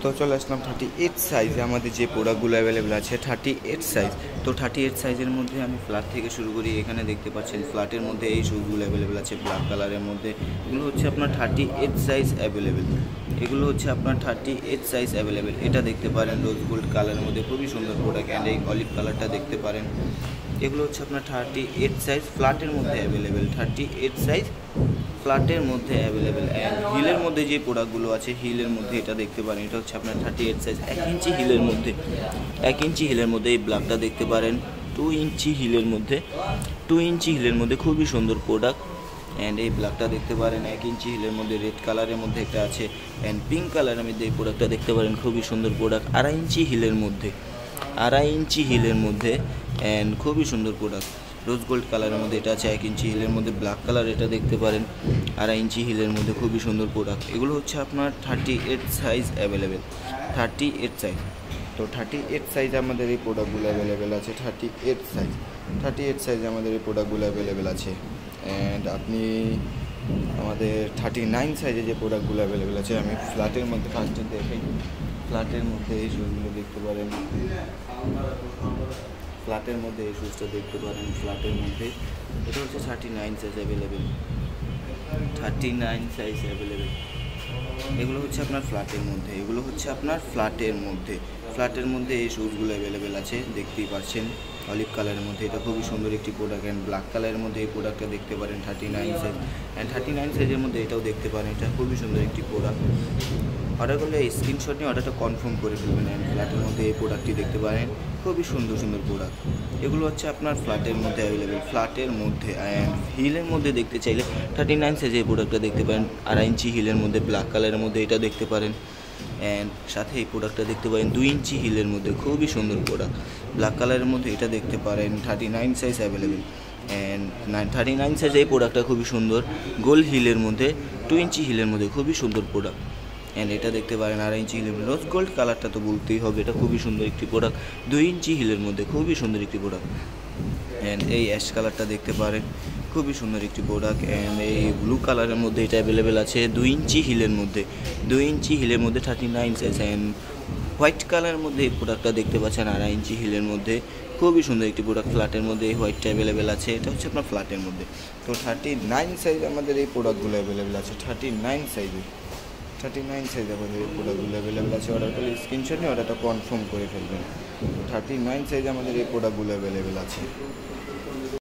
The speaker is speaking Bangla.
তো চলে আসলাম 38 সাইজে আমাদের যে প্রোডাক্টগুলো অ্যাভেলেবেল আছে 38 সাইজ। তো 38 সাইজের মধ্যে আমি ফ্ল্যাট থেকে শুরু করি। এখানে দেখতে পাচ্ছেন ফ্ল্যাটের মধ্যে এই শুজগুলো অ্যাভেলেবেল আছে ব্ল্যাক কালারের মধ্যে। এগুলো হচ্ছে আপনার 38 সাইজ অ্যাভেলেবেল। এগুলো হচ্ছে আপনার 38 সাইজ অ্যাভেলেবেল। এটা দেখতে পারেন রোজ গোল্ড কালারের মধ্যে, খুবই সুন্দর প্রোডাক্ট। অ্যান্ড এই অলিভ কালারটা দেখতে পারেন। এগুলো হচ্ছে আপনার 38 সাইজ ফ্ল্যাটের মধ্যে অ্যাভেলেবেল। 38 সাইজ ফ্ল্যাটের মধ্যে অ্যাভেলেবেল। অ্যান্ড হিলের মধ্যে যে প্রোডাক্টগুলো আছে হিলের মধ্যে এটা দেখতে পারেন। এটা হচ্ছে আপনার 38 সাইজ 1 ইঞ্চি হিলের মধ্যে। 1 ইঞ্চি হিলের মধ্যে এই ব্ল্যাকটা দেখতে পারেন। 2 ইঞ্চি হিলের মধ্যে, 2 ইঞ্চি হিলের মধ্যে খুবই সুন্দর প্রোডাক্ট। অ্যান্ড এই ব্ল্যাকটা দেখতে পারেন 1 ইঞ্চি হিলের মধ্যে। রেড কালারের মধ্যে একটা আছে। অ্যান্ড পিঙ্ক কালারের মধ্যে এই প্রোডাক্টটা দেখতে পারেন, খুবই সুন্দর প্রোডাক্ট। 2.5 ইঞ্চি হিলের মধ্যে, 2.5 ইঞ্চি হিলের মধ্যে। অ্যান্ড খুবই সুন্দর প্রোডাক্ট। রোজ গোল্ড কালারের মধ্যে এটা আছে 1 ইঞ্চি হিলের মধ্যে। ব্ল্যাক কালার এটা দেখতে পারেন 2.5 ইঞ্চি হিলের মধ্যে, খুবই সুন্দর প্রোডাক্ট। এগুলো হচ্ছে আপনার 38 সাইজ অ্যাভেলেবেল। 38 সাইজ। তো 38 সাইজ আমাদের এই প্রোডাক্টগুলো অ্যাভেলেবেল আছে। 38 সাইজ, 38 সাইজে আমাদের এই প্রোডাক্টগুলো অ্যাভেলেবেল আছে। অ্যান্ড আপনি আমাদের 39 সাইজে যে প্রোডাক্টগুলো অ্যাভেলেবেল আছে, আমি ফ্ল্যাটের মধ্যে ফার্স্টে দেখাই। ফ্ল্যাটের মধ্যে এই শুজগুলো দেখতে পারেন। ফ্ল্যাটের মধ্যে এই শুজটা দেখতে পারেন। ফ্ল্যাটের মধ্যে এটা হচ্ছে 39 সাইজ অ্যাভেলেবেল। 39 size available. এগুলো হচ্ছে আপনার ফ্ল্যাটের মধ্যে। এগুলো হচ্ছে আপনার ফ্ল্যাটের মধ্যে। ফ্ল্যাটের মধ্যে এই শুজগুলো অ্যাভেলেবেল আছে, দেখতেই পাচ্ছেন অলিভ কালারের মধ্যে। এটা খুবই সুন্দর একটি প্রোডাক্ট। অ্যান্ড ব্ল্যাক কালারের মধ্যে এই প্রোডাক্টটা দেখতে পারেন 39 সাইজ। অ্যান্ড 39 সাইজের মধ্যে এটাও দেখতে পারেন। এটা খুবই সুন্দর একটি প্রোডাক্ট। অর্ডার করলে স্ক্রিনশট নিয়ে অর্ডারটা কনফার্ম করে ফেলবেন। অ্যান্ড ফ্ল্যাটের মধ্যে এই প্রোডাক্টটি দেখতে পারেন, খুবই সুন্দর সুন্দর প্রোডাক্ট। এগুলো হচ্ছে আপনার ফ্ল্যাটের মধ্যে অ্যাভেলেবেল। ফ্ল্যাটের মধ্যে। অ্যান্ড হিলের মধ্যে দেখতে চাইলে 39 সাইজে এই প্রোডাক্টটা দেখতে পারেন। 2.5 ইঞ্চি হিলের মধ্যে ব্ল্যাক কালারের মধ্যে এটা দেখতে পারেন। অ্যান্ড সাথে এই প্রোডাক্টটা দেখতে পারেন 2 ইঞ্চি হিলের মধ্যে, খুবই সুন্দর প্রোডাক্ট। ব্ল্যাক কালারের মধ্যে এটা দেখতে পারেন 39 সাইজ অ্যাভেলেবেল। অ্যান্ড 39 সাইজ এই প্রোডাক্টটা খুবই সুন্দর। গোল্ড হিলের মধ্যে, 2 ইঞ্চি হিলের মধ্যে, খুবই সুন্দর প্রোডাক্ট। অ্যান্ড এটা দেখতে পারেন 2.5 ইঞ্চি হিলের মধ্যে। রোজ গোল্ড কালারটা তো বলতেই হবে, এটা খুবই সুন্দর একটি প্রোডাক্ট। 2 ইঞ্চি হিলের মধ্যে, খুবই সুন্দর একটি প্রোডাক্ট। অ্যান্ড এই অ্যাশ কালারটা দেখতে পারেন, খুবই সুন্দর একটি প্রোডাক্ট। অ্যান্ড এই ব্লু কালারের মধ্যে এটা অ্যাভেলেবেল আছে 2 ইঞ্চি হিলের মধ্যে। 2 ইঞ্চি হিলের মধ্যে 39 সাইজ। অ্যান্ড হোয়াইট কালারের মধ্যে এই প্রোডাক্টটা দেখতে পাচ্ছেন 2.5 ইঞ্চি হিলের মধ্যে, খুবই সুন্দর একটি প্রোডাক্ট। ফ্ল্যাটের মধ্যে এই হোয়াইটটা অ্যাভেলেবেল আছে। এটা হচ্ছে আপনার ফ্ল্যাটের মধ্যে। তো 39 সাইজ আমাদের এই প্রোডাক্টগুলো অ্যাভেলেবেল আছে। 39 সাইজে, 39 সাইজ আমাদের এই প্রোডাক্টগুলো অ্যাভেলেবেল আছে। অর্ডার করলে স্ক্রিনশট নিয়ে অর্ডারটা কনফার্ম করে ফেলবেন। 39 সাইজ আমাদের এই প্রোডাক্টগুলো অ্যাভেলেবেল আছে।